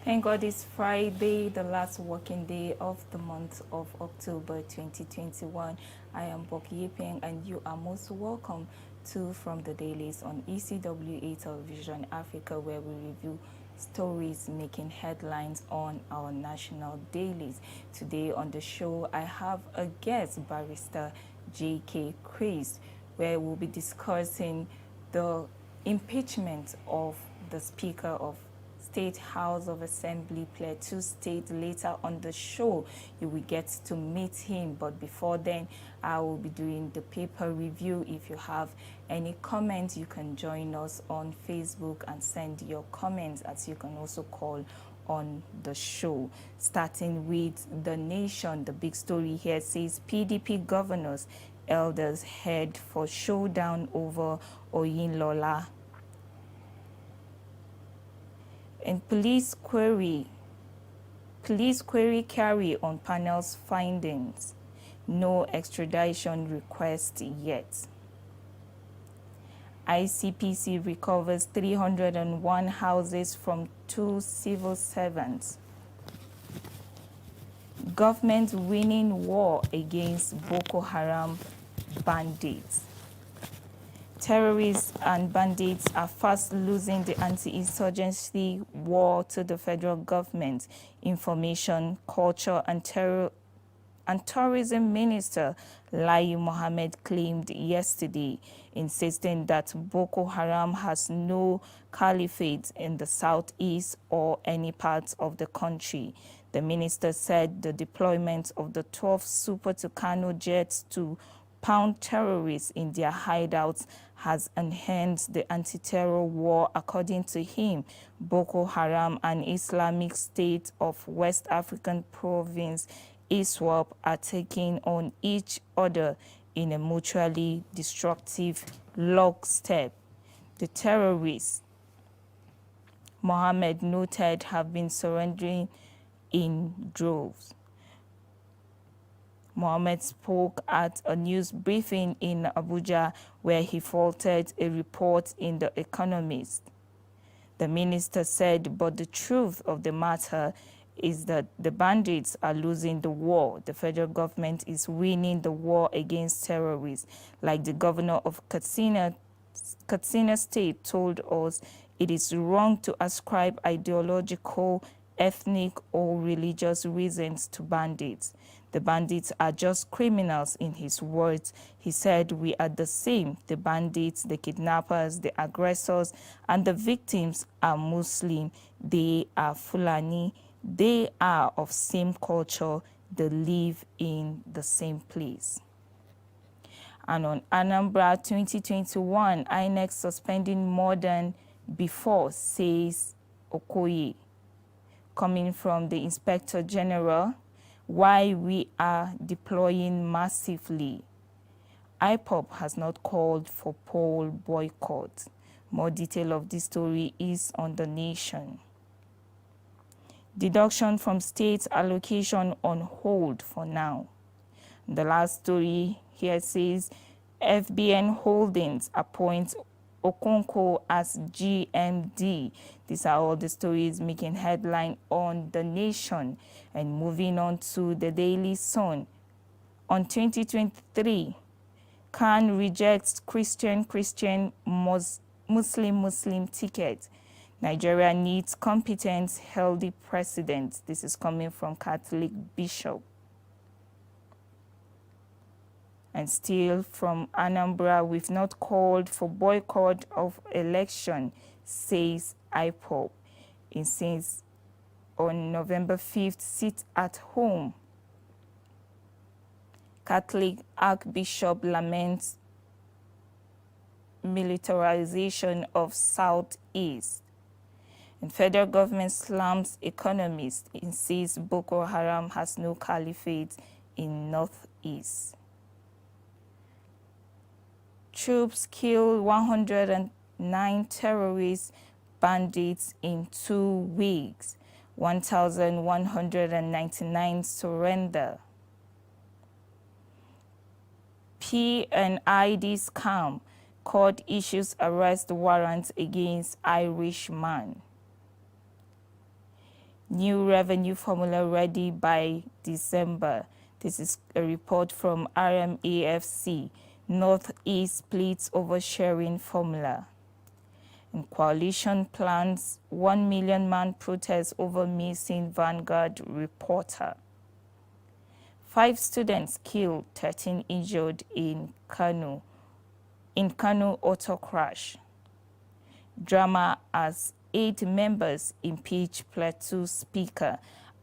Thank God it's Friday, the last working day of the month of October 2021. I am Boki Yepeng and you are most welcome to From the Dailies on ECWA Television Africa, where we review stories making headlines on our national dailies. Today on the show, I have a guest, Barrister J.K. Chris, where we'll be discussing the impeachment of the Speaker of State House of Assembly, Plateau State. Later on the show, you will get to meet him. But before then, I will be doing the paper review. If you have any comments, you can join us on Facebook and send your comments, as you can also call on the show. Starting with The Nation, the big story here says PDP governors, elders head for showdown over Oyinlola. And police query carry on panel's findings. No extradition request yet. ICPC recovers 301 houses from 2 civil servants. Government winning war against Boko Haram bandits. Terrorists and bandits are fast losing the anti-insurgency war to the federal government. Information, Culture and Tourism Minister Lai Mohammed claimed yesterday, insisting that Boko Haram has no caliphate in the southeast or any parts of the country. The minister said the deployment of the 12 Super Tucano jets to pound terrorists in their hideouts has enhanced the anti-terror war. According to him, Boko Haram and Islamic State of West African province ECWA are taking on each other in a mutually destructive lockstep. The terrorists, Mohammed noted, have been surrendering in droves. Mohammed spoke at a news briefing in Abuja where he faulted a report in The Economist. The minister said, but the truth of the matter is that the bandits are losing the war. The federal government is winning the war against terrorists. Like the governor of Katsina State told us, it is wrong to ascribe ideological, ethnic or religious reasons to bandits. The bandits are just criminals, in his words. He said, we are the same. The bandits, the kidnappers, the aggressors, and the victims are Muslim. They are Fulani. They are of same culture. They live in the same place. And on Anambra 2021, INEC suspending more than before, says Okoye. Coming from the Inspector General, why we are deploying massively. IPOB has not called for poll boycott. More detail of this story is on The Nation. Deduction from state allocation on hold for now. The last story here says FBN Holdings appoints Okonkwo as GMD. These are all the stories making headline on The Nation. And moving on to the Daily Sun. On 2023, Khan rejects Christian Muslim ticket. Nigeria needs competent, healthy president. This is coming from Catholic Bishop. And still from Anambra, we've not called for boycott of election, says IPOB. It says on November 5th, sit at home. Catholic Archbishop laments militarization of Southeast. And federal government slams economists, insists Boko Haram has no caliphate in Northeast. Troops kill 109 terrorist bandits in 2 weeks. 1,199 surrender. P&ID scam. Court issues arrest warrants against Irish man. New revenue formula ready by December. This is a report from RMAFC. Northeast splits over sharing formula. And coalition plans 1 million man protest over missing Vanguard reporter. 5 students killed, 13 injured in Kano auto crash. Drama as 8 members impeach Plateau Speaker.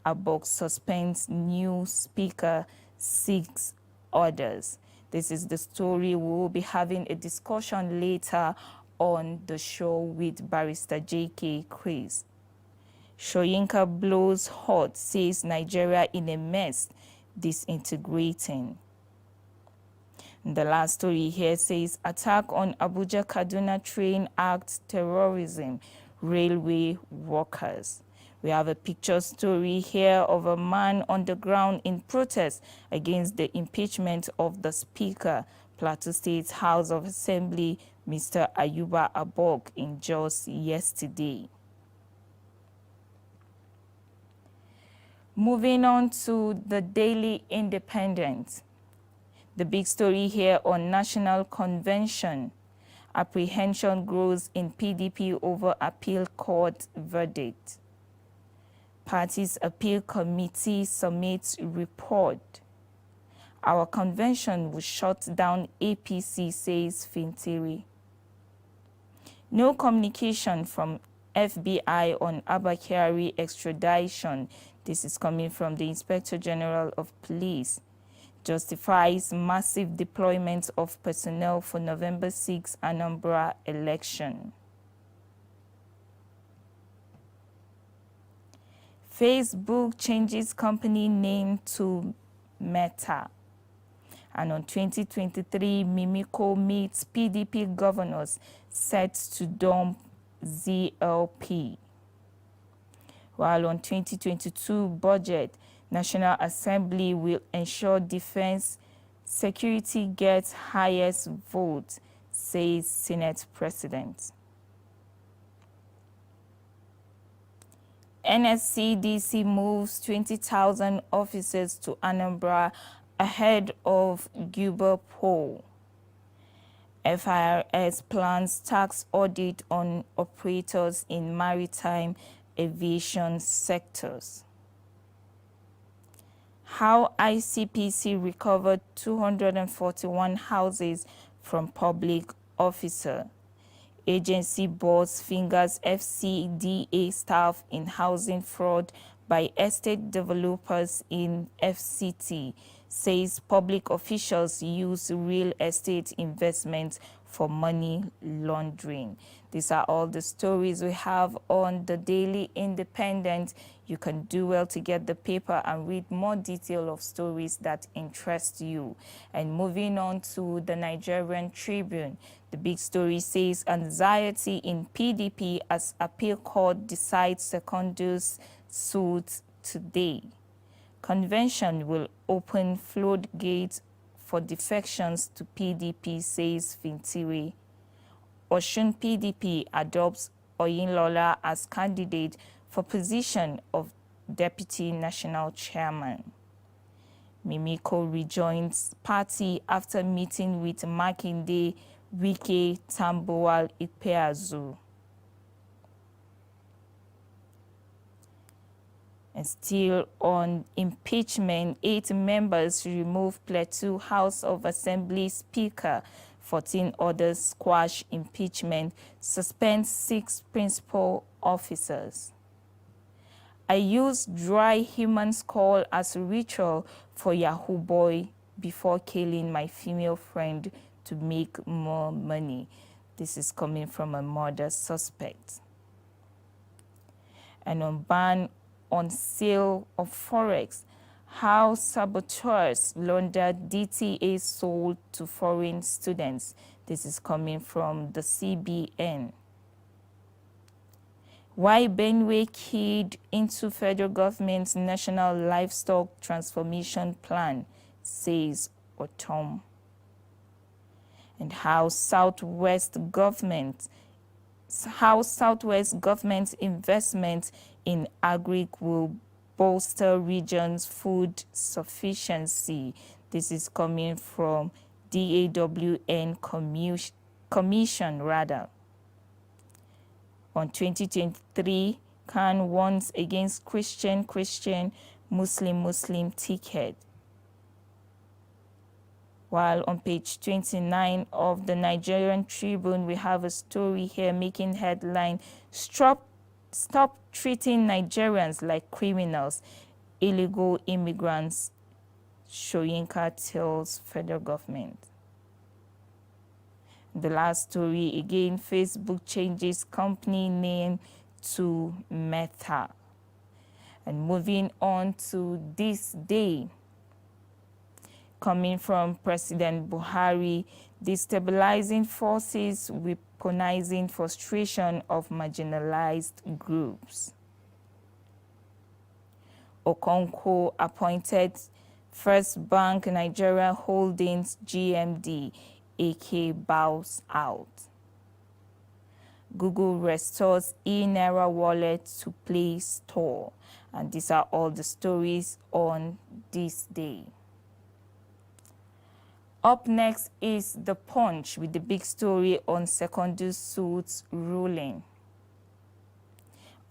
Abok suspends new Speaker, 6 others. This is the story. We will be having a discussion later on the show with Barrister J.K. Chris. Soyinka blows hot, says Nigeria in a mess, disintegrating. The last story here says attack on Abuja Kaduna train acts terrorism, railway workers. We have a picture story here of a man on the ground in protest against the impeachment of the Speaker, Plateau State House of Assembly, Mr. Ayuba Abog, in Jos yesterday. Moving on to the Daily Independent. The big story here on National Convention. Apprehension grows in PDP over appeal court verdict. Party's appeal committee submits report. Our convention will shut down APC, says Fintiri. No communication from FBI on Abba Kyari extradition. This is coming from the Inspector General of Police. Justifies massive deployment of personnel for November 6 Anambra election. Facebook changes company name to Meta. And on 2023, Mimiko meets PDP governors set to dump ZLP. While on 2022 budget, National Assembly will ensure defense security gets highest vote, says Senate President. NSCDC moves 20,000 officers to Anambra ahead of Guber poll. FIRS plans tax audit on operators in maritime aviation sectors. How ICPC recovered 241 houses from public officer. Agency boss fingers FCDA staff in housing fraud by estate developers in FCT, says public officials use real estate investments for money laundering. These are all the stories we have on the Daily Independent. You can do well to get the paper and read more detail of stories that interest you. And moving on to the Nigerian Tribune, the big story says anxiety in PDP as appeal court decides secondus suit today. Convention will open floodgates for defections to PDP, says Fintiri. Osun PDP adopts Oyinlola as candidate for position of Deputy National Chairman. Mimiko rejoins party after meeting with Makinde, Wike, Tambuwal, Ikpeazu. And still on impeachment, 8 members remove Plateau House of Assembly Speaker. 14 others squash impeachment, suspend 6 principal officers. I used dry human skull as a ritual for Yahoo Boy before killing my female friend to make more money. This is coming from a murder suspect. And on ban on sale of Forex, how saboteurs laundered DTA sold to foreign students. This is coming from the CBN. Why Benue keyed into federal government's National Livestock Transformation Plan, says Otom. And how Southwest government how Southwest government investment in agri will bolster region's food sufficiency. This is coming from DAWN Commission rather. On 2023, Khan warns against Christian, Muslim ticket. While on page 29 of the Nigerian Tribune, we have a story here making headline, Stop treating Nigerians like criminals, illegal immigrants, Soyinka tells federal government. The last story again, Facebook changes company name to Meta. And moving on to this day, coming from President Buhari, destabilizing forces, weaponizing frustration of marginalized groups. Okonkwo appointed First Bank Nigeria Holdings GMD, AK bows out. Google restores e-Naira wallet to Play Store. And these are all the stories on this day. Up next is The Punch with the big story on secondary suits ruling.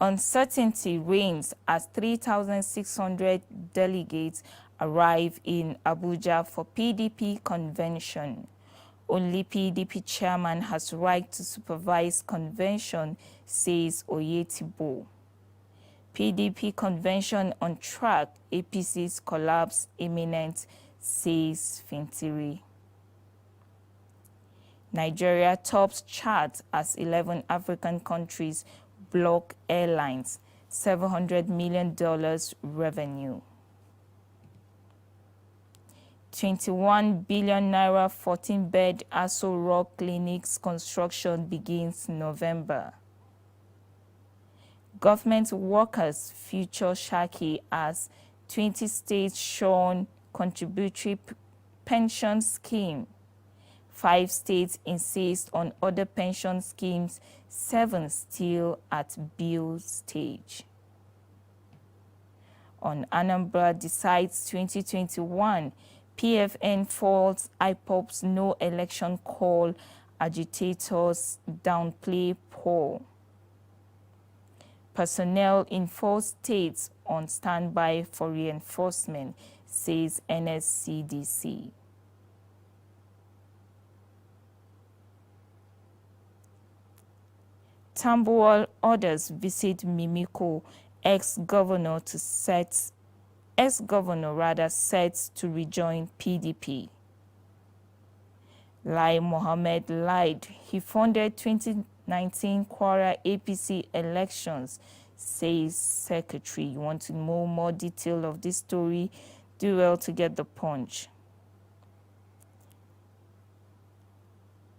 Uncertainty reigns as 3,600 delegates arrive in Abuja for PDP convention. Only PDP chairman has right to supervise convention, says Oyetibo. PDP convention on track, APC's collapse imminent, says Fintiri. Nigeria tops chart as 11 African countries block airlines, $700 million revenue. 21 billion naira 14-bed Aso Rock clinics construction begins November. Government workers future Shaki as 20 states shun contributory pension scheme. 5 states insist on other pension schemes, 7 still at bill stage. On Anambra decides 2021, PFN falls IPOP's no election call, agitators downplay poll. Personnel in 4 states on standby for reinforcement, says NSCDC. Tambuwal orders visit Mimiko, ex-governor sets to rejoin PDP. Lai Mohammed lied. He funded 2019 Kwara APC elections, says secretary. You want to know more detail of this story? Do well to get The Punch.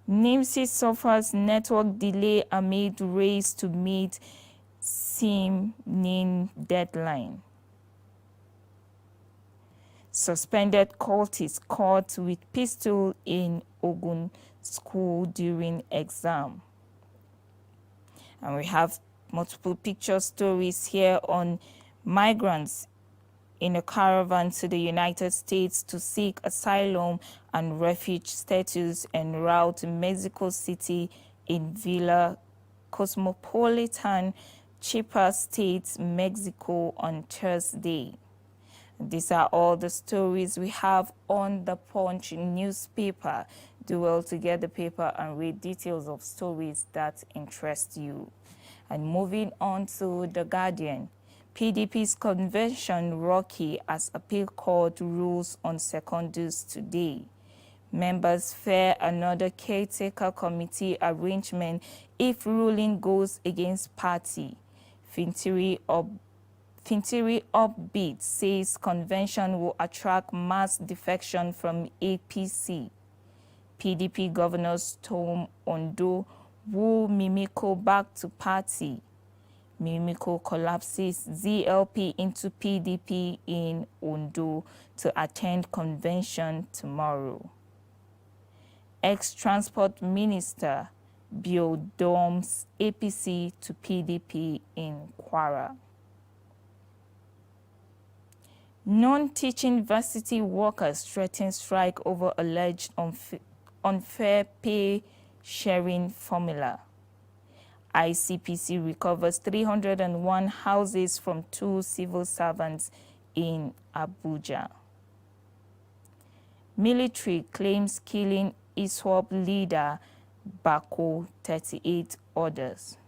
NIMSI suffers network delay amid race to meet SIM-NIN deadline. Suspended cultist caught with pistol in Ogun school during exam. And we have multiple picture stories here on migrants in a caravan to the United States to seek asylum and refuge status en route to Mexico City in Villa Cosmopolitan, Chiapas State, Mexico on Thursday. These are all the stories we have on the Punch newspaper. Do well to get the paper and read details of stories that interest you. And moving on to The Guardian. PDP's convention rocky as appeal court rules on secondaries today. Members fear another caretaker committee arrangement if ruling goes against party. Fintiri upbeat says convention will attract mass defection from APC. PDP governors Tom Ondo woo Mimiko back to party. Mimiko collapses ZLP into PDP in Ondo to attend convention tomorrow. Ex-Transport Minister Biodom's APC to PDP in Kwara. Non-teaching varsity workers threaten strike over alleged unfair pay sharing formula. ICPC recovers 301 houses from 2 civil servants in Abuja. Military claims killing ECWA leader Boko, 38 others.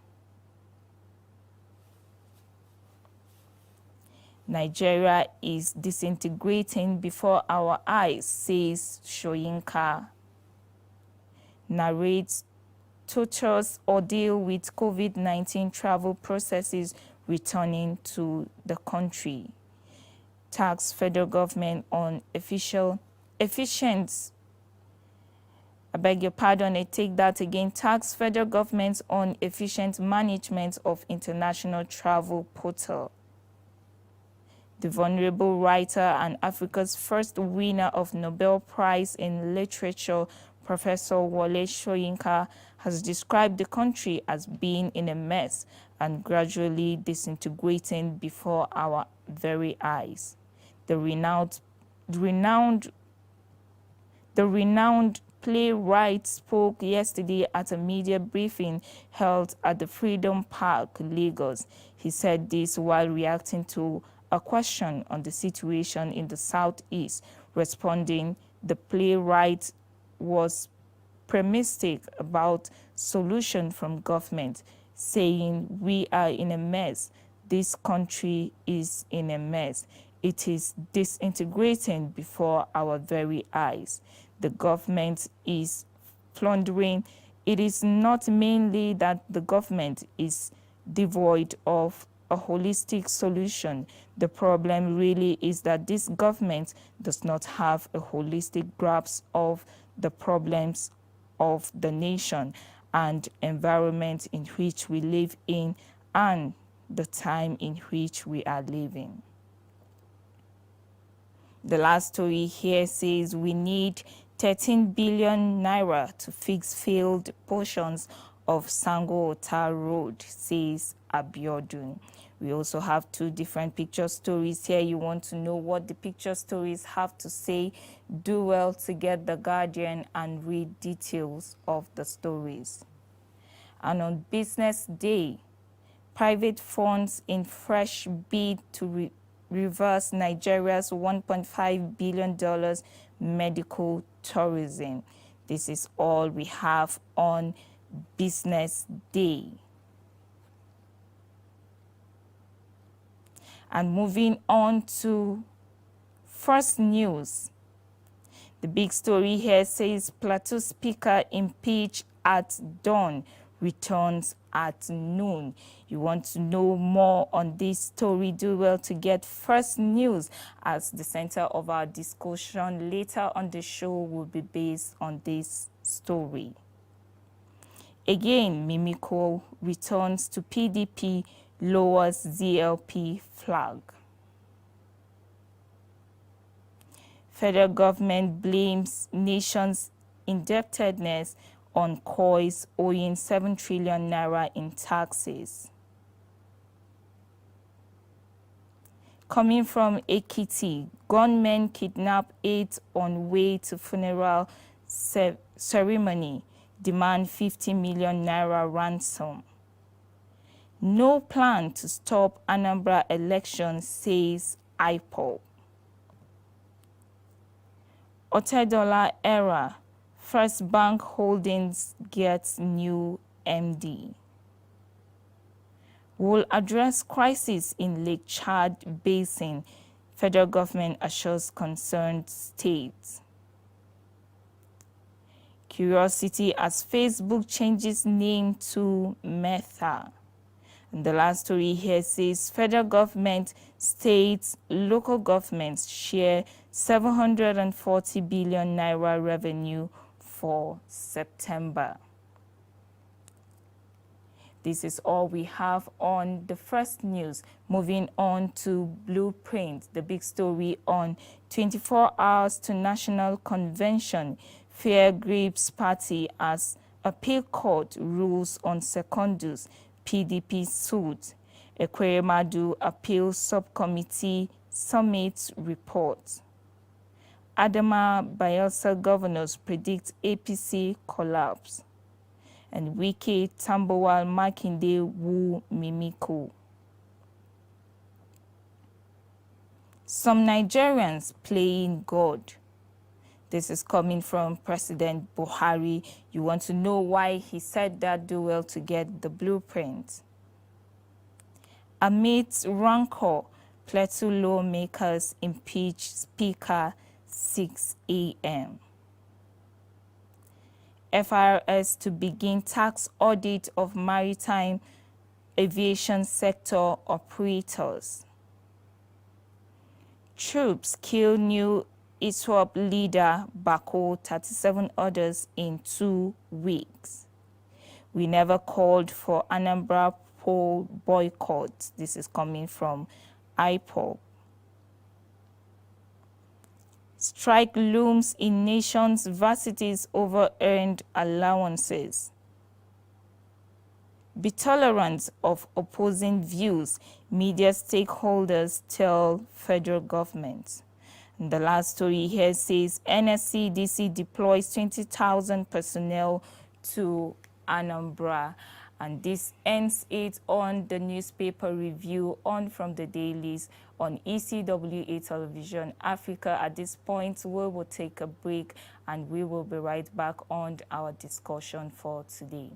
Nigeria is disintegrating before our eyes, says Soyinka. Narrates torturous ordeal with COVID-19 travel processes returning to the country. Tax federal government on efficient, I beg your pardon, I take that again. Tax federal government on efficient management of international travel portal. The vulnerable writer and Africa's first winner of Nobel Prize in Literature, Professor Wole Soyinka, has described the country as being in a mess and gradually disintegrating before our very eyes. The renowned playwright spoke yesterday at a media briefing held at the Freedom Park, Lagos. He said this while reacting to a question on the situation in the Southeast. Responding, the playwright was pessimistic about solution from government, saying, "We are in a mess. This country is in a mess. It is disintegrating before our very eyes. The government is plundering. It is not mainly that the government is devoid of a holistic solution. The problem really is that this government does not have a holistic grasp of the problems of the nation and environment in which we live in and the time in which we are living." The last story here says we need 13 billion naira to fix failed portions of Sango Ota Road, says Abiodun. We also have 2 different picture stories here. You want to know what the picture stories have to say? Do well to get The Guardian and read details of the stories. And on Business Day, private funds in fresh bid to reverse Nigeria's $1.5 billion medical tourism. This is all we have on Business Day. And moving on to First News. The big story here says Plateau Speaker impeached at dawn, returns at noon. You want to know more on this story? Do well to get First News, as the center of our discussion later on the show will be based on this story. Again, Mimiko returns to PDP, lowers ZLP flag. Federal government blames nation's indebtedness on COIS owing 7 trillion naira in taxes. Coming from Ekiti, gunmen kidnap 8 on way to funeral ceremony, demand 50 million naira ransom. No plan to stop Anambra election, says IPOB. Otedola era, First Bank Holdings gets new MD. Will address crisis in Lake Chad Basin, federal government assures concerned states. Curiosity as Facebook changes name to Meta. And the last story here says federal government, states, local governments share 740 billion naira revenue for September. This is all we have on the First News. Moving on to Blueprint, the big story on 24 hours to National Convention. Fear grips party as Appeal Court rules on Secondus PDP suit. Ekweremadu Appeal Subcommittee Summit report. Adama Bayelsa governors predict APC collapse. And Wike Tambowal Makinde woo Mimiko. Some Nigerians playing God. This is coming from President Buhari. You want to know why he said that? Do well to get the blueprint. Amidst rancor, Plateau lawmakers impeach Speaker 6 a.m. FRS to begin tax audit of maritime aviation sector operators. Troops kill new ECWA leader Boko, 37 others in 2 weeks. We never called for Anambra poll boycott. This is coming from IPOB. Strike looms in nation's varsities over earned allowances. Be tolerant of opposing views, media stakeholders tell federal government. And the last story here says NSCDC deploys 20,000 personnel to Anambra. And this ends it on the newspaper review on From the Dailies on ECWA Television Africa. At this point, we will take a break and we will be right back on our discussion for today.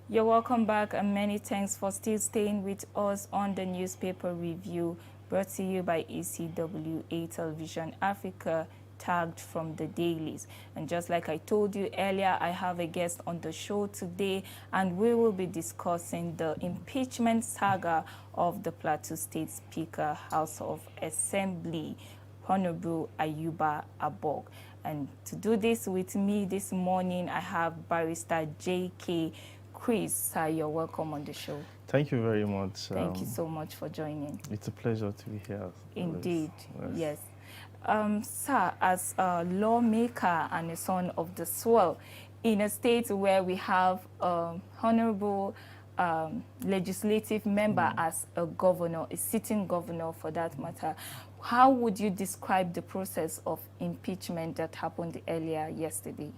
You're welcome back and many thanks for still staying with us on the newspaper review brought to you by ECWA Television Africa, tagged From the Dailies. And just like I told you earlier, I have a guest on the show today and we will be discussing the impeachment saga of the Plateau State Speaker, House of Assembly, Honorable Ayuba Abog. And to do this with me this morning, I have Barrister J.K. Chris, you're welcome on the show. Thank you very much. Thank you so much for joining. It's a pleasure to be here. Indeed, yes. Sir, as a lawmaker and a son of the soil, in a state where we have honorable legislative member as a governor, a sitting governor for that matter, how would you describe the process of impeachment that happened earlier yesterday?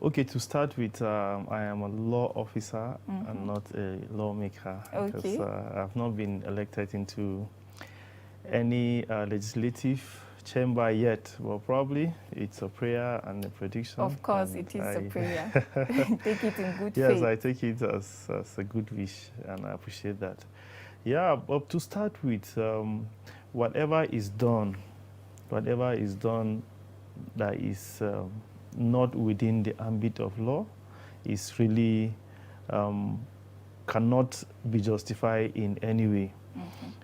Okay, to start with, I am a law officer and not a lawmaker. Okay. Because I've not been elected into any legislative chamber yet. Well, probably it's a prayer and a prediction. Of course, it is a prayer. Take it in good faith. Yes, I take it as a good wish, and I appreciate that. Yeah, but to start with, whatever is done that is not within the ambit of law is really cannot be justified in any way.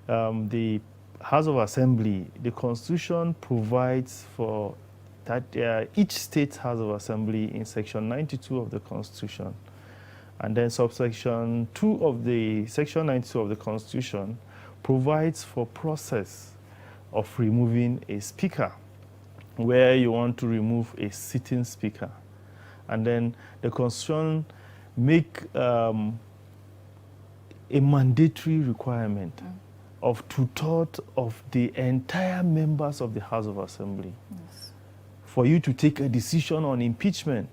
The House of Assembly, the Constitution provides for that each state House of Assembly in Section 92 of the Constitution, and then subsection 2 of the Section 92 of the Constitution provides for process of removing a speaker, where you want to remove a sitting speaker. And then the Constitution make a mandatory requirement of 2/3 of the entire members of the House of Assembly for you to take a decision on impeachment.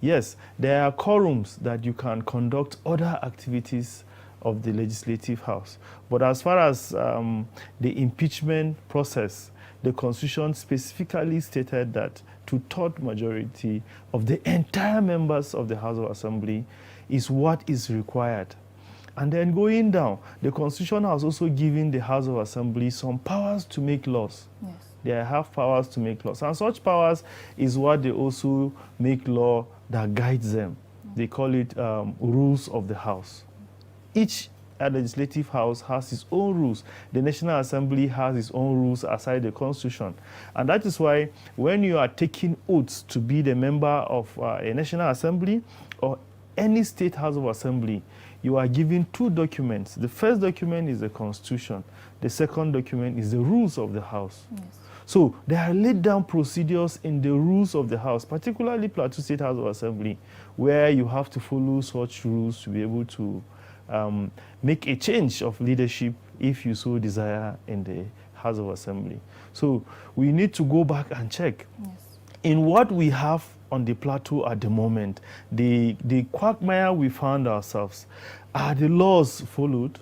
Yes, there are quorums that you can conduct other activities of the Legislative House. But as far as the impeachment process, the Constitution specifically stated that 2/3 majority of the entire members of the House of Assembly is what is required. And then going down, the Constitution has also given the House of Assembly some powers to make laws. Yes. They have powers to make laws. And such powers is what they also make law that guides them. They call it rules of the House. Each legislative house has its own rules. The National Assembly has its own rules aside the Constitution. And that is why when you are taking oaths to be the member of a National Assembly or any state House of Assembly, you are given two documents. The first document is the Constitution. The second document is the rules of the House. Yes. So there are laid down procedures in the rules of the House, particularly Plateau State House of Assembly, where you have to follow such rules to be able to make a change of leadership if you so desire in the House of Assembly. So we need to go back and check. Yes. In what we have on the plateau at the moment, the quagmire we found ourselves, are the laws followed?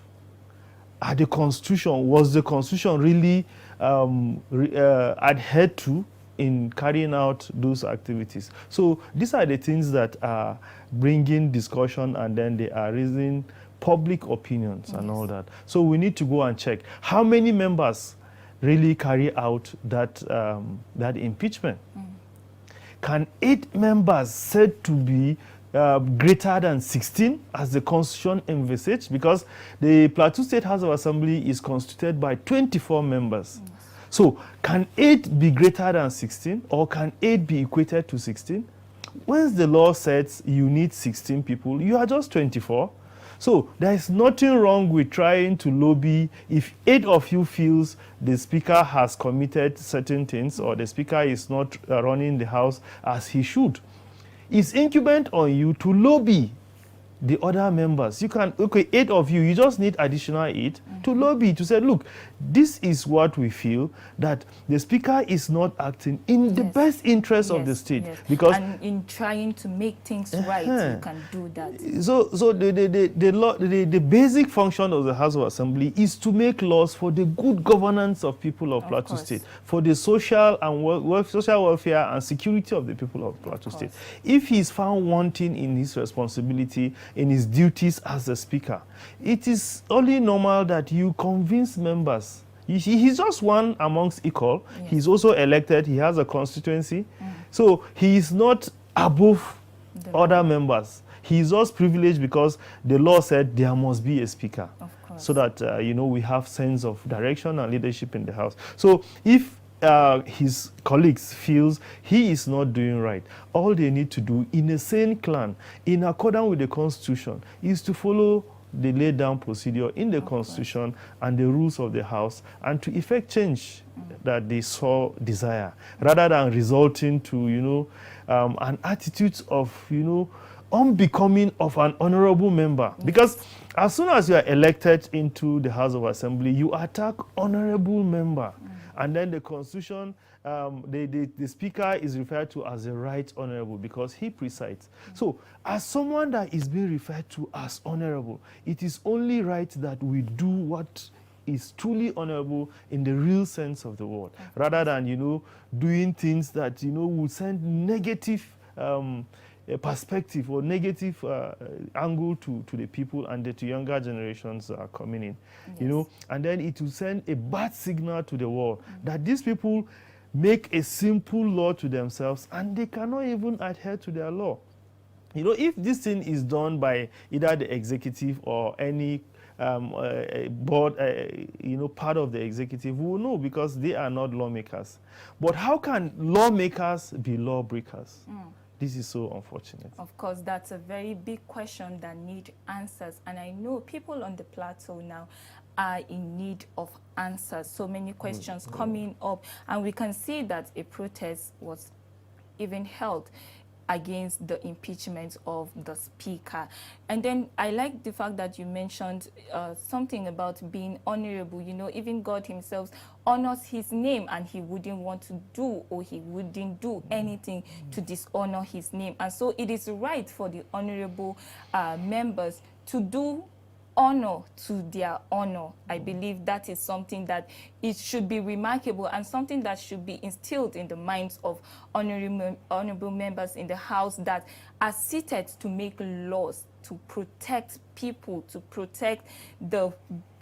Are the Constitution, was the Constitution really adhered to in carrying out those activities? So these are the things that are bringing discussion, and then they are raising public opinions. Yes. And all that. So we need to go and check how many members really carry out that, that impeachment. Can 8 members said to be greater than 16 as the Constitution envisaged? Because the Plateau State House of Assembly is constituted by 24 members. Yes. So can 8 be greater than 16, or can 8 be equated to 16? Once the law says you need 16 people, you are just 24. So there is nothing wrong with trying to lobby. If 8 of you feels the speaker has committed certain things, or the speaker is not running the House as he should, it's incumbent on you to lobby the other members. You can, okay, 8 of you, you just need additional 8 to lobby, to say, look, this is what we feel, that the speaker is not acting in the best interest of the state. Yes. Because and in trying to make things right, you can do that. So the basic function of the House of Assembly is to make laws for the good governance of people of Plateau State, for the social and social welfare and security of the people of Plateau State. If he is found wanting in his responsibility, in his duties as the speaker, it is only normal that you convince members. He's just one amongst equal. Yes. He's also elected. He has a constituency. So he is not above other members. He is just privileged because the law said there must be a speaker. Of course. So that, we have sense of direction and leadership in the House. So if his colleagues feels he is not doing right, all they need to do in a sane clan, in accordance with the Constitution, is to follow the laid down procedure in the Constitution and the rules of the House, and to effect change that they so desire, rather than resulting to, an attitude of, unbecoming of an honorable member. Yes. Because as soon as you are elected into the House of Assembly, you attack honorable member. And then the Constitution, the Speaker is referred to as the right honorable because he presides. So as someone that is being referred to as honorable, it is only right that we do what is truly honorable in the real sense of the word, rather than, doing things that, would send negative perspective or negative angle to the people and to younger generations coming in. Yes. And then it will send a bad signal to the world that these people make a simple law to themselves and they cannot even adhere to their law. If this thing is done by either the executive or any board, part of the executive, we will know, because they are not lawmakers. But how can lawmakers be lawbreakers? This is so unfortunate. Of course, that's a very big question that needs answers. And I know people on the plateau now are in need of answers. So many questions coming up. And we can see that a protest was even held against the impeachment of the speaker. And then I like the fact that you mentioned something about being honorable. Even God himself honors his name, and he wouldn't want to do, or he wouldn't do anything to dishonor his name. And so it is right for the honorable members to do honor to their honor. I believe that is something that it should be remarkable and something that should be instilled in the minds of honorable members in the House that are seated to make laws to protect people, to protect the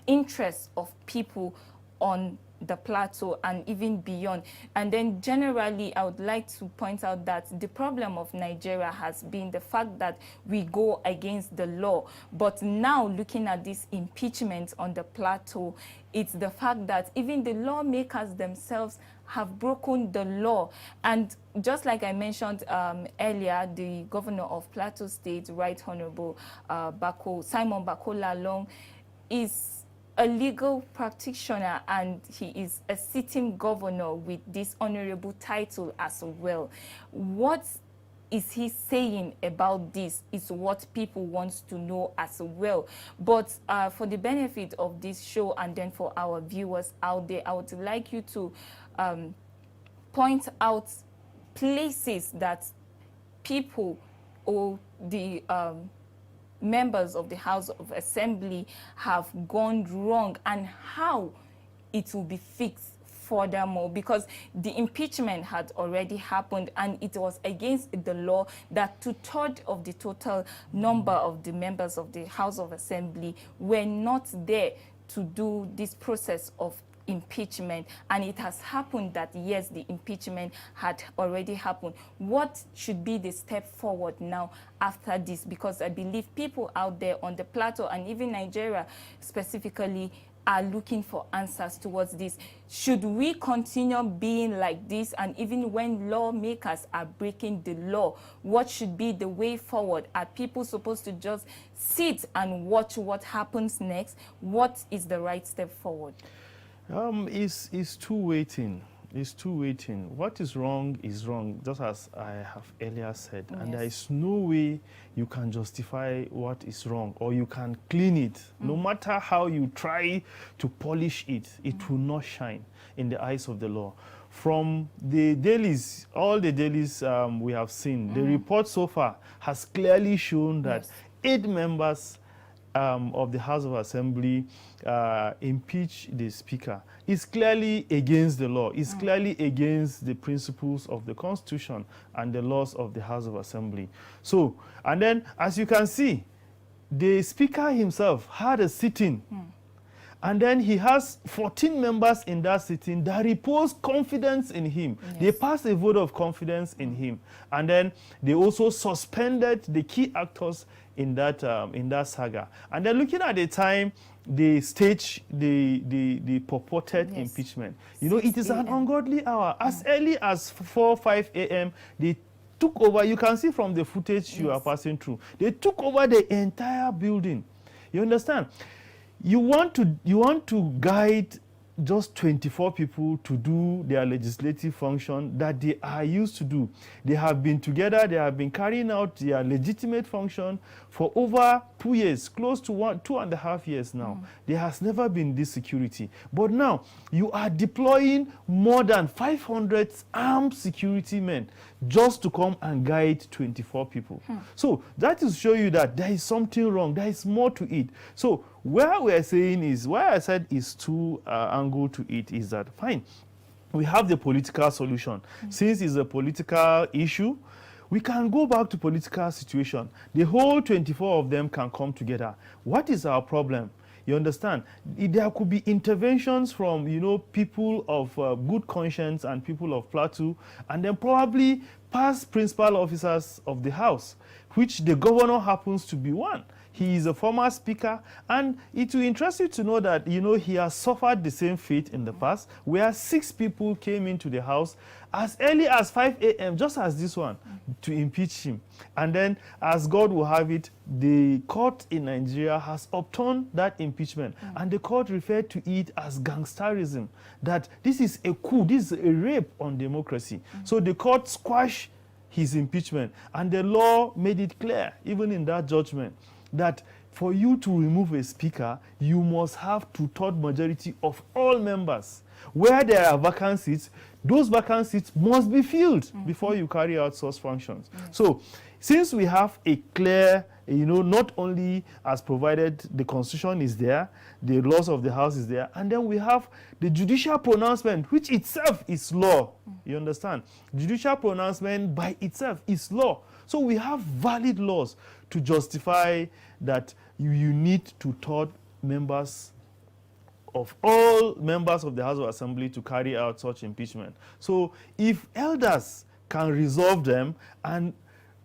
interests of people on the plateau and even beyond. And then generally, I would like to point out that the problem of Nigeria has been the fact that we go against the law. But now, looking at this impeachment on the plateau, it's the fact that even the lawmakers themselves have broken the law. And just like I mentioned earlier, the governor of Plateau State, Right Honorable Simon Bako is a legal practitioner, and he is a sitting governor with this honorable title as well. What is he saying about this is what people want to know as well. But for the benefit of this show and then for our viewers out there, I would like you to point out places that people or the members of the House of Assembly have gone wrong and how it will be fixed furthermore, because the impeachment had already happened and it was against the law that 2/3 of the total number of the members of the House of Assembly were not there to do this process of impeachment. And it has happened that, yes, the impeachment had already happened. What should be the step forward now after this? Because I believe people out there on the plateau and even Nigeria specifically are looking for answers towards this. Should we continue being like this? And even when lawmakers are breaking the law, what should be the way forward? Are people supposed to just sit and watch what happens next? What is the right step forward? It's too waiting. It's too waiting. What is wrong, just as I have earlier said. Yes. And there is no way you can justify what is wrong or you can clean it. No matter how you try to polish it, it will not shine in the eyes of the law. From the dailies, all the dailies we have seen, the report so far has clearly shown that 8 members of the House of Assembly impeach the Speaker. It's clearly against the law. It's clearly against the principles of the Constitution and the laws of the House of Assembly. So, and then, as you can see, the Speaker himself had a sitting. And then he has 14 members in that sitting that repose confidence in him. Yes. They passed a vote of confidence in him. And then they also suspended the key actors in that saga. And then looking at the time, they staged the purported impeachment. You know, it is an ungodly hour. As early as 4, 5 a.m., they took over. You can see from the footage you are passing through. They took over the entire building. You understand? You want to guide just 24 people to do their legislative function that they are used to do. They have been together, they have been carrying out their legitimate function for over 2 years, close to 2.5 years now. There has never been this security. But now, you are deploying more than 500 armed security men just to come and guide 24 people. So that is to show you that there is something wrong, there is more to it. So where we are saying is, why I said is two angle to it is that, fine, we have the political solution. Since it's a political issue, we can go back to political situation. The whole 24 of them can come together. What is our problem? You understand? There could be interventions from, you know, people of good conscience and people of Plateau, and then probably past principal officers of the House, which the governor happens to be one. He is a former speaker, and it will interest you to know that, you know, he has suffered the same fate in the past, where 6 people came into the House as early as 5 a.m., just as this one, to impeach him. And then, as God will have it, the court in Nigeria has overturned that impeachment, and the court referred to it as gangsterism, that this is a coup, this is a rape on democracy. So the court squashed his impeachment, and the law made it clear, even in that judgment, that for you to remove a speaker, you must have 2/3 majority of all members. Where there are vacant seats, those vacant seats must be filled before you carry out such functions. So, since we have a clear not only as provided the constitution is there, the laws of the house is there, and then we have the judicial pronouncement, which itself is law. You understand? Judicial pronouncement by itself is law. So we have valid laws to justify that you need to taught members of all members of the House of Assembly to carry out such impeachment. So if elders can resolve them and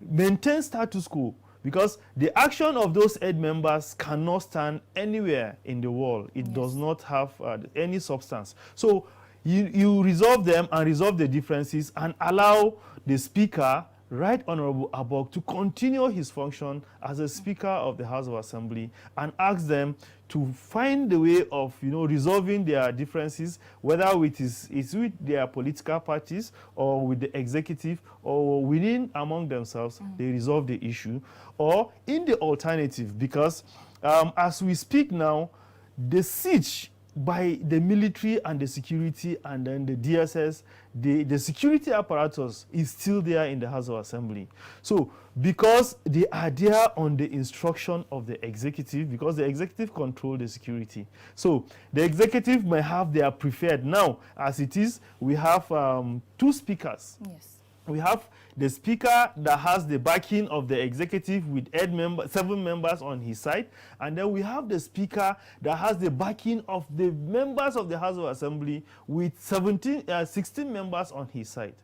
maintain status quo, because the action of those 8 members cannot stand anywhere in the world. It does not have any substance. So you resolve them and resolve the differences and allow the Speaker, Right Honorable Abok, to continue his function as a Speaker of the House of Assembly, and ask them to find the way of resolving their differences, whether it's with their political parties or with the executive or within among themselves. They resolve the issue, or in the alternative, because as we speak now, the siege by the military and the security and then the DSS, the security apparatus is still there in the House of Assembly. So because they are there on the instruction of the executive, because the executive control the security. So the executive may have their preferred. Now, as it is, we have 2 speakers. Yes. We have the Speaker that has the backing of the executive with 7 members on his side, and then we have the Speaker that has the backing of the members of the House of Assembly with 16 members on his side.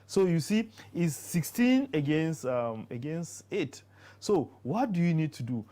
So you see, it's 16 against 8. So what do you need to do?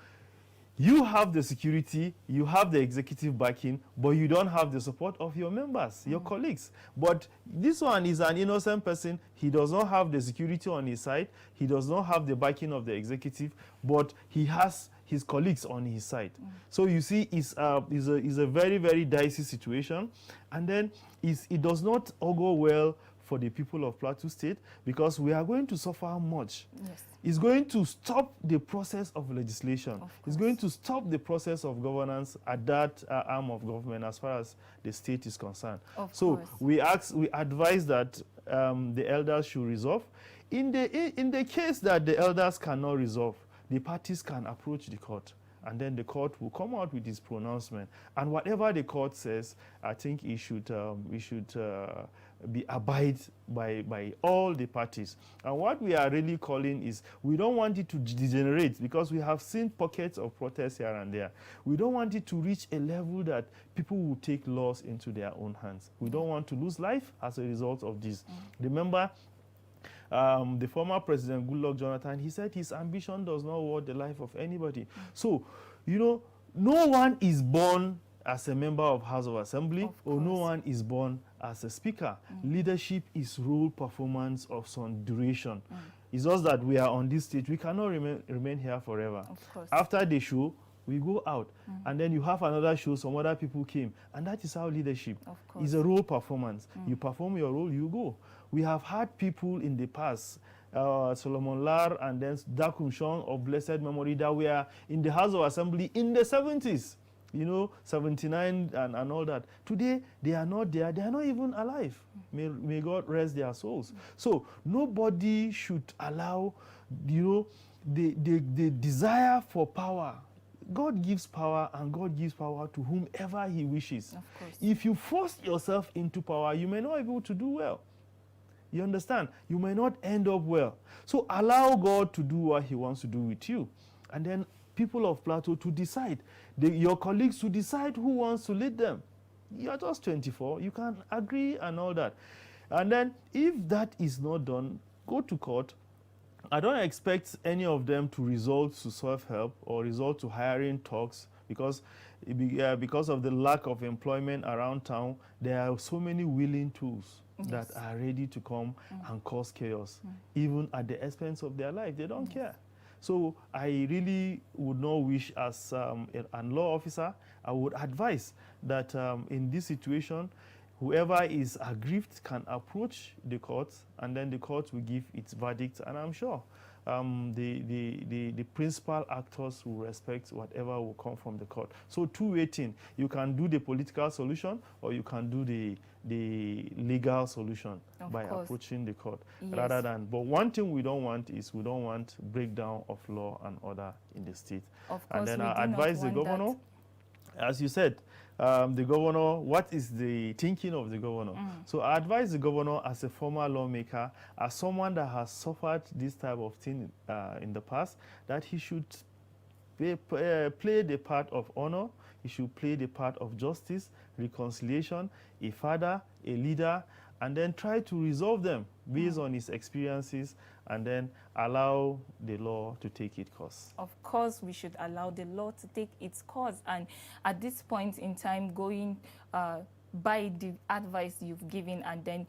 You have the security, you have the executive backing, but you don't have the support of your members, your colleagues. But this one is an innocent person. He does not have the security on his side. He does not have the backing of the executive, but he has his colleagues on his side. So you see, it's a very, very dicey situation. And then it does not augur well for the people of Plateau State, because we are going to suffer much. Yes. It's going to stop the process of legislation. It's going to stop the process of governance at that arm of government as far as the state is concerned. So we advise that the elders should resolve. In the case that the elders cannot resolve, the parties can approach the court, and then the court will come out with its pronouncement. And whatever the court says, I think it should be abide by all the parties. And what we are really calling is, we don't want it to degenerate, because we have seen pockets of protest here and there. We don't want it to reach a level that people will take laws into their own hands. We don't want to lose life as a result of this. Remember, the former President Goodluck Jonathan, he said his ambition does not worth the life of anybody. So, no one is born as a member of House of Assembly, or no one is born as a Speaker. Leadership is role performance of some duration. It's just that we are on this stage. We cannot remain here forever. After the show, we go out, and then you have another show, some other people came, and that is how leadership is a role performance. You perform your role, you go. We have had people in the past, Solomon Lar and then Dakum Shong of blessed memory, that were in the House of Assembly in the 70s. 79 and all that. Today, they are not there. They are not even alive. May God rest their souls. So nobody should allow, the desire for power. God gives power, and God gives power to whomever he wishes. If you force yourself into power, you may not be able to do well. You understand? You may not end up well. So allow God to do what he wants to do with you. And then people of Plateau to decide, your colleagues to decide who wants to lead them. You're just 24, you can agree and all that. And then if that is not done, go to court. I don't expect any of them to resort to self-help or resort to hiring talks, because of the lack of employment around town, there are so many willing tools that are ready to come and cause chaos, even at the expense of their life. They don't care. So I really would not wish, as a law officer, I would advise that in this situation, whoever is aggrieved can approach the court, and then the court will give its verdict. And I'm sure the principal actors will respect whatever will come from the court. So two-way thing. You can do the political solution, or you can do the legal solution by approaching the court. Yes. Rather than, but one thing we don't want is we don't want breakdown of law and order in the state. Of course, and then I advise the governor, as you said, the governor, what is the thinking of the governor? So I advise the governor as a former lawmaker, as someone that has suffered this type of thing in the past, that he should play the part of honor, he should play the part of justice, reconciliation, a father, a leader, and then try to resolve them based on his experiences, and then allow the law to take its course. Of course, we should allow the law to take its course. And at this point in time, going by the advice you've given and then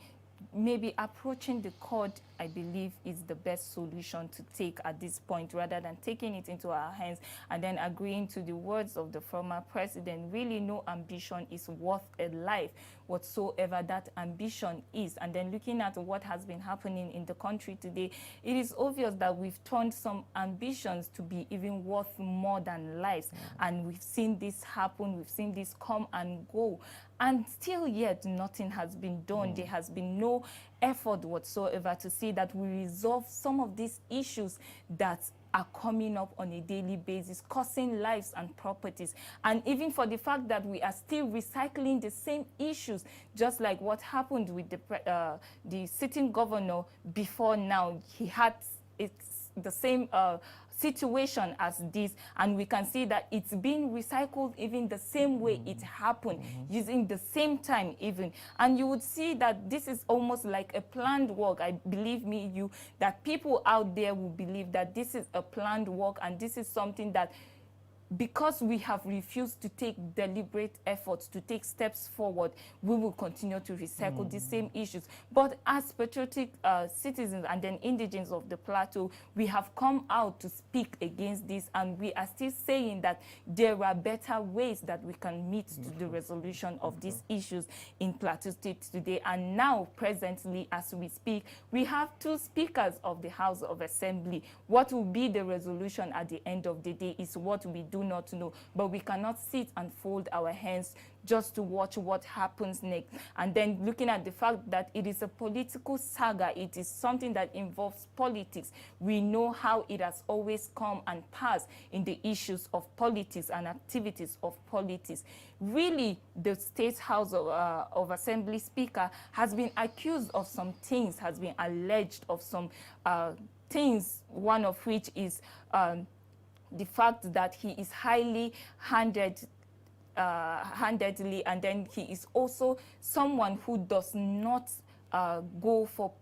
maybe approaching the court, I believe, is the best solution to take at this point, rather than taking it into our hands and then agreeing to the words of the former president. Really, no ambition is worth a life, whatsoever that ambition is. And then looking at what has been happening in the country today, it is obvious that we've turned some ambitions to be even worth more than lives. And we've seen this happen, we've seen this come and go. And still yet, nothing has been done. There has been no effort whatsoever to see that we resolve some of these issues that are coming up on a daily basis, costing lives and properties. And even for the fact that we are still recycling the same issues, just like what happened with the sitting governor before now. He had the same situation as this, and we can see that it's being recycled even the same way it happened, using the same time even. And you would see that this is almost like a planned work. I believe that people out there will believe that this is a planned work, and this is something that, because we have refused to take deliberate efforts to take steps forward, we will continue to recycle the same issues. But as patriotic citizens and then indigents of the plateau, we have come out to speak against this, and we are still saying that there are better ways that we can meet to the resolution of these issues in Plateau State today. And now, presently, as we speak, we have two speakers of the House of Assembly. What will be the resolution at the end of the day is what we do not know, but we cannot sit and fold our hands just to watch what happens next. And then looking at the fact that it is a political saga, it is something that involves politics. We know how it has always come and passed in the issues of politics and activities of politics. Really, the State House of Assembly Speaker has been accused of some things, has been alleged of some things, one of which is the fact that he is highly handedly, and then he is also someone who does not go for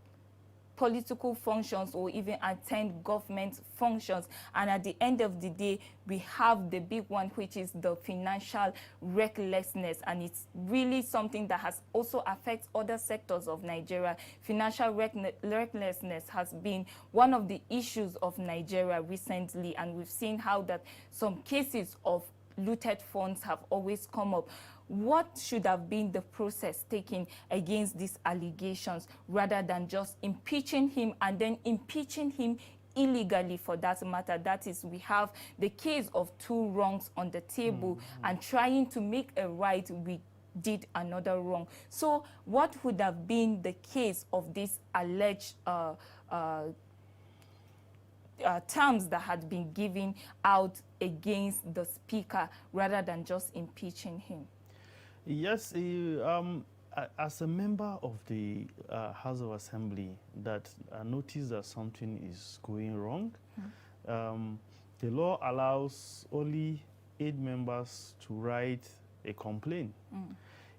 political functions or even attend government functions. And at the end of the day, we have the big one, which is the financial recklessness. And it's really something that has also affected other sectors of Nigeria. Financial recklessness has been one of the issues of Nigeria recently, and we've seen how that some cases of looted funds have always come up. What should have been the process taken against these allegations, rather than just impeaching him and then impeaching him illegally for that matter? That is, we have the case of two wrongs on the table, and trying to make a right, we did another wrong. So what would have been the case of this alleged terms that had been given out against the speaker, rather than just impeaching him? Yes, as a member of the House of Assembly that noticed that something is going wrong, the law allows only 8 members to write a complaint.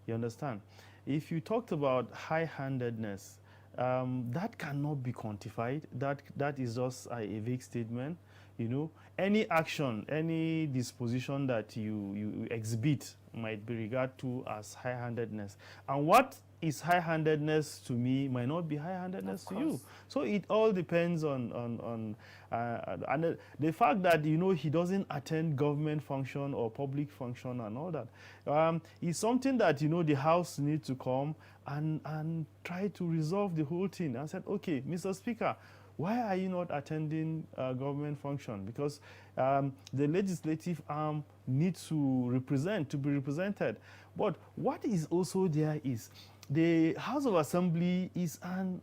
You understand? If you talked about high-handedness, that cannot be quantified. That is just a vague statement. You know, any action, any disposition that you exhibit might be regarded to as high-handedness. And what is high-handedness to me might not be high-handedness to you. So it all depends on the fact that, you know, he doesn't attend government function or public function and all that. Is something that, you know, the House needs to come and try to resolve the whole thing. I said, okay, Mr. Speaker, why are you not attending government function? Because the legislative arm needs to be represented. But what is also there is the House of Assembly is an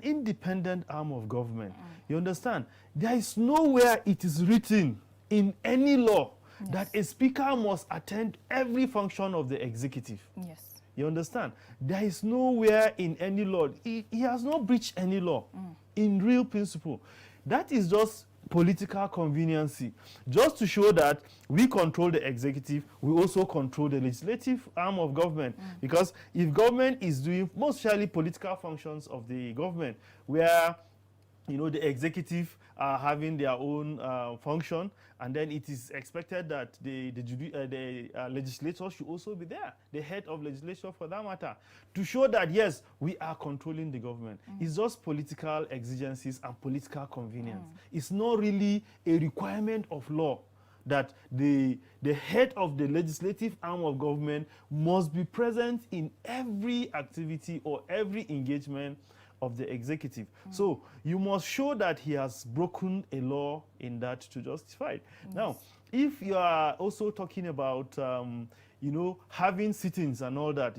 independent arm of government. You understand? There is nowhere it is written in any law that a speaker must attend every function of the executive. Yes. You understand? There is nowhere in any law. He has not breached any law in real principle. That is just political conveniency, just to show that we control the executive, we also control the legislative arm of government. Because if government is doing mostly political functions of the government, where the executive are having their own function, and then it is expected that the legislature should also be there, the head of legislature for that matter, to show that yes, we are controlling the government. It's just political exigencies and political convenience. It's not really a requirement of law that the head of the legislative arm of government must be present in every activity or every engagement of the executive. So you must show that he has broken a law in that to justify it. Yes. Now, if you are also talking about having sittings and all that,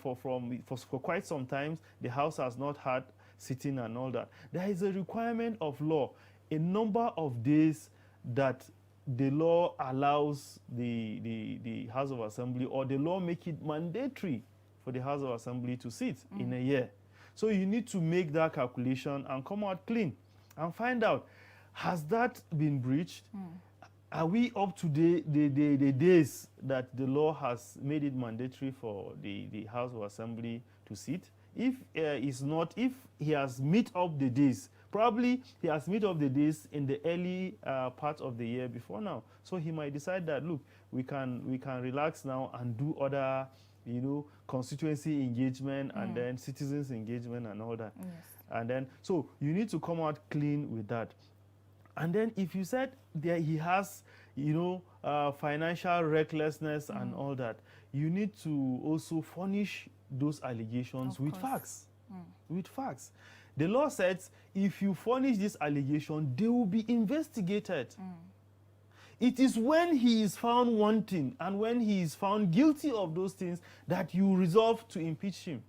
for quite some time the House has not had sitting and all that. There is a requirement of law, a number of days that the law allows the House of Assembly, or the law make it mandatory for the House of Assembly to sit in a year. So you need to make that calculation and come out clean and find out, has that been breached? Are we up to the days that the law has made it mandatory for the House of Assembly to sit? If it's not, if he has met up the days, probably he has met up the days in the early part of the year before now. So he might decide that, look, we can relax now and do other constituency engagement and then citizens engagement and all that. Yes. And then, so you need to come out clean with that. And then if you said that he has, financial recklessness and all that, you need to also furnish those allegations with facts. With facts. The law says if you furnish this allegation, they will be investigated. It is when he is found wanting and when he is found guilty of those things that you resolve to impeach him.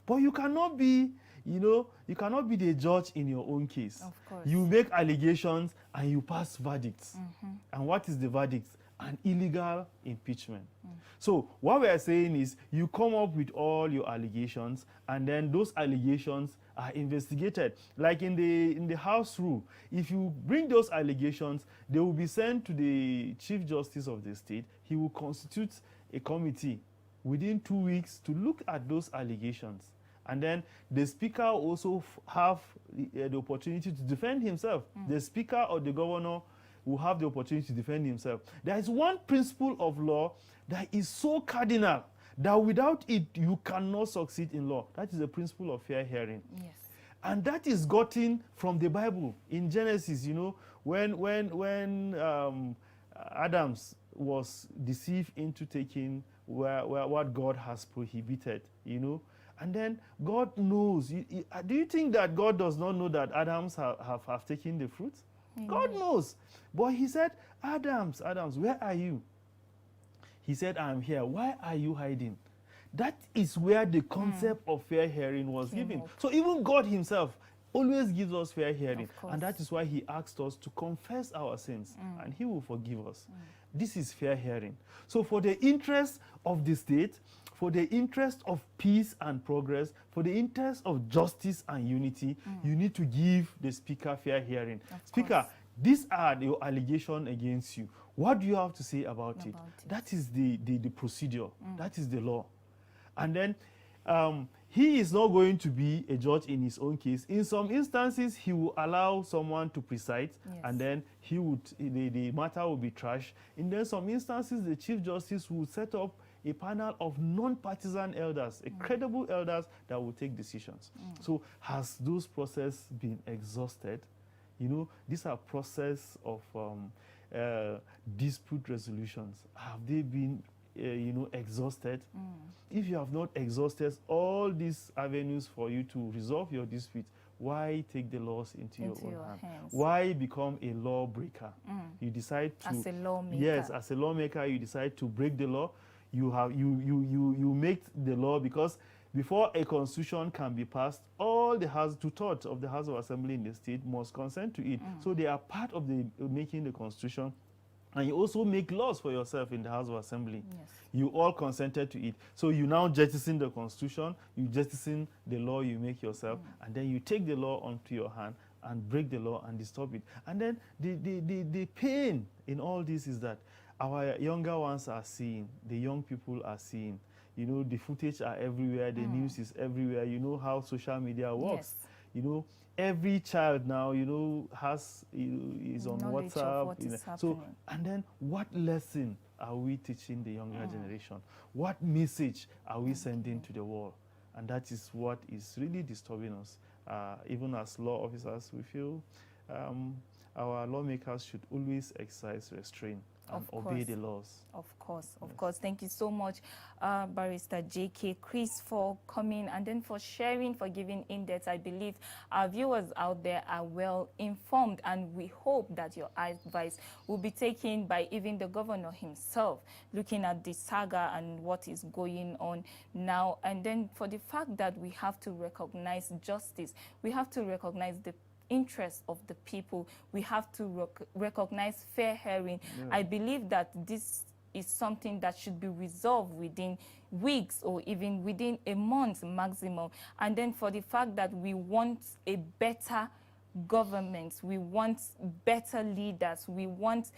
But you cannot be, the judge in your own case. Of course. You make allegations and you pass verdicts. And what is the verdict? An illegal impeachment. So what we are saying is you come up with all your allegations, and then those allegations are investigated. Like in the House rule, if you bring those allegations, they will be sent to the Chief Justice of the state. He will constitute a committee within 2 weeks to look at those allegations. And then the speaker also have the opportunity to defend himself. The speaker or the governor will have the opportunity to defend himself. There is one principle of law that is so cardinal that without it, you cannot succeed in law. That is the principle of fair hearing. Yes. And that is gotten from the Bible. In Genesis, when Adams was deceived into taking what God has prohibited, and then God knows. Do you think that God does not know that Adams have taken the fruit? God knows. But he said, Adams, where are you? He said, I'm here. Why are you hiding? That is where the concept of fair hearing was given. So even God himself always gives us fair hearing. And that is why he asked us to confess our sins and he will forgive us. This is fair hearing. So for the interest of the state, for the interest of peace and progress, for the interest of justice and unity, you need to give the speaker fair hearing. Speaker, these are your allegations against you. What do you have to say about it? That is the procedure. That is the law. And then he is not going to be a judge in his own case. In some instances, he will allow someone to preside, and then the matter will be trashed. In then some instances, the Chief Justice will set up a panel of non-partisan elders, credible elders that will take decisions. So has those processes been exhausted? These are process of dispute resolutions. Have they been exhausted? If you have not exhausted all these avenues for you to resolve your dispute, why take the laws into your own hands? Why become a lawbreaker? You decide to, as a lawmaker. Yes, as a lawmaker, you decide to break the law. You make the law, because before a constitution can be passed, all the two-thirds of the House of Assembly in the state must consent to it. So they are part of the making the constitution. And you also make laws for yourself in the House of Assembly. Yes. You all consented to it. So you now jettison the constitution, you jettison the law you make yourself, and then you take the law onto your hand and break the law and disturb it. And then the pain in all this is that our younger ones are seeing, the young people are seeing. The footage are everywhere, the news is everywhere. You know how social media works. Yes. Every child now, has is on knowledge WhatsApp. Of what is happening. And then what lesson are we teaching the younger generation? What message are we sending to the world? And that is what is really disturbing us. Even as law officers, we feel our lawmakers should always exercise restraint and obey the laws. Of course. Thank you so much, Barrister J.K. Chris, for coming and then for sharing, for giving in-depth. I believe our viewers out there are well informed, and we hope that your advice will be taken by even the governor himself, looking at the saga and what is going on now. And then for the fact that we have to recognize justice, we have to recognize the interest of the people. We have to recognize fair hearing. I believe that this is something that should be resolved within weeks or even within a month maximum. And then for the fact that we want a better government, we want better leaders, we want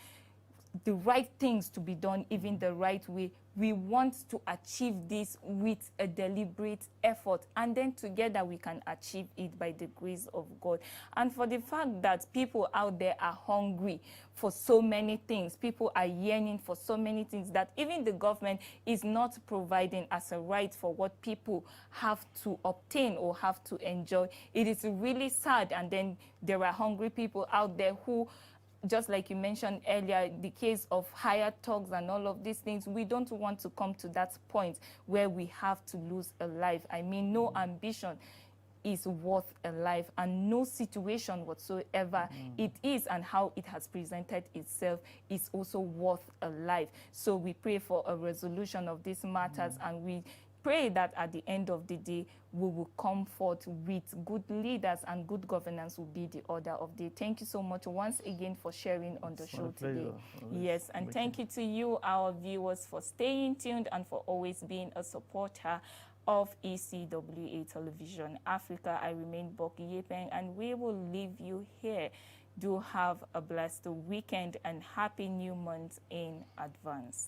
the right things to be done even the right way. We want to achieve this with a deliberate effort, and then together we can achieve it by the grace of God. And for the fact that people out there are hungry for so many things, people are yearning for so many things that even the government is not providing as a right for what people have to obtain or have to enjoy. It is really sad. And then there are hungry people out there who, just like you mentioned earlier, the case of higher talks and all of these things, we don't want to come to that point where we have to lose a life. I mean, no ambition is worth a life, and no situation whatsoever it is and how it has presented itself is also worth a life. So we pray for a resolution of these matters, and we pray that at the end of the day, we will come forth with good leaders, and good governance will be the order of the day. Thank you so much once again for sharing on the show today. Yes, and thank you to you, our viewers, for staying tuned and for always being a supporter of ECWA Television Africa. I remain Boko Yepeng, and we will leave you here. Do have a blessed weekend and happy new month in advance.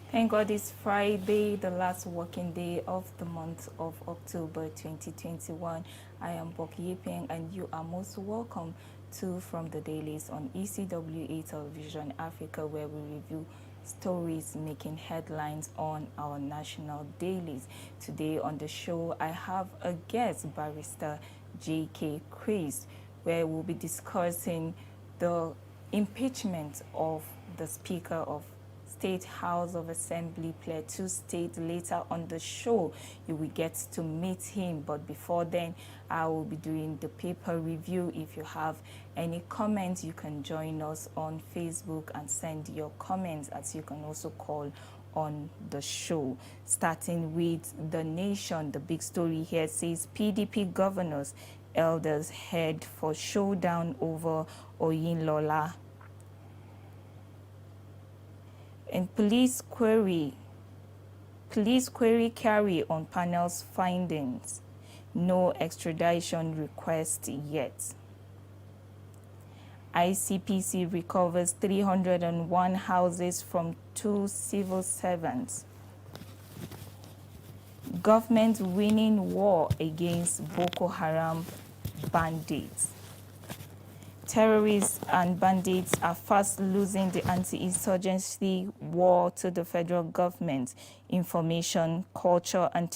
Thank God it's Friday, the last working day of the month of October 2021. I am Boko Yepeng, and you are most welcome to From the Dailies on ECWA Television Africa, where we review stories making headlines on our national dailies. Today on the show, I have a guest, Barrister J.K. Chris, where we'll be discussing the impeachment of the Speaker of State House of Assembly, Plateau State. Later on the show, you will get to meet him. But before then, I will be doing the paper review. If you have any comments, you can join us on Facebook and send your comments, as you can also call on the show. Starting with The Nation, the big story here says PDP governors, elders head for showdown over Oyinlola. And police query carry on panel's findings. No extradition request yet. ICPC recovers 301 houses from 2 civil servants. Government winning war against Boko Haram bandits. Terrorists and bandits are fast losing the anti-insurgency war to the federal government. Information, Culture and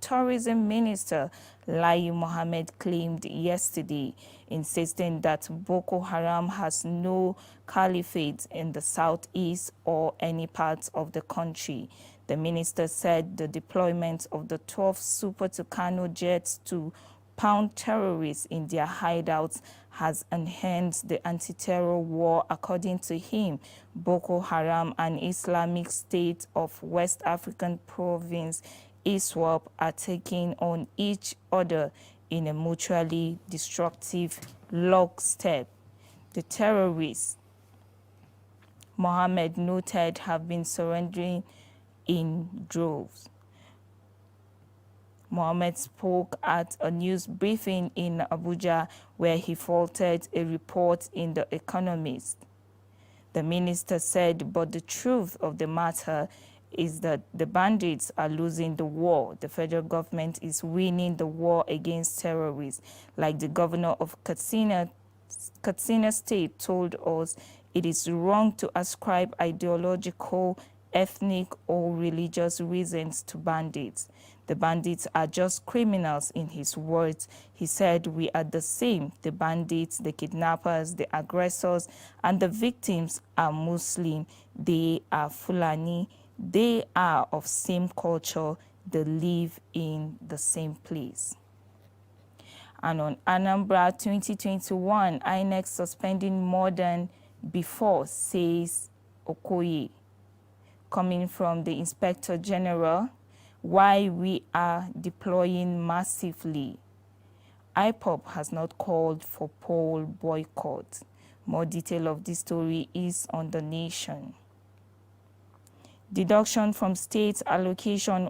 Tourism Minister Lai Mohammed claimed yesterday, insisting that Boko Haram has no caliphate in the southeast or any parts of the country. The minister said the deployment of the 12 Super Tucano jets to pound terrorists in their hideouts has enhanced the anti-terror war. According to him, Boko Haram and Islamic State of West African Province ECWA are taking on each other in a mutually destructive lockstep. The terrorists, Mohammed noted, have been surrendering in droves. Mohammed spoke at a news briefing in Abuja where he faulted a report in The Economist. The minister said, but the truth of the matter is that the bandits are losing the war. The federal government is winning the war against terrorists. Like the governor of Katsina State told us, it is wrong to ascribe ideological, ethnic, or religious reasons to bandits. The bandits are just criminals, in his words. He said, we are the same. The bandits, the kidnappers, the aggressors, and the victims are Muslim. They are Fulani. They are of same culture. They live in the same place. And on Anambra 2021, INEC suspending more than before, says Okoye. Coming from the Inspector General, why we are deploying massively. IPOB has not called for poll boycott. More detail of this story is on The Nation. Deduction from state allocation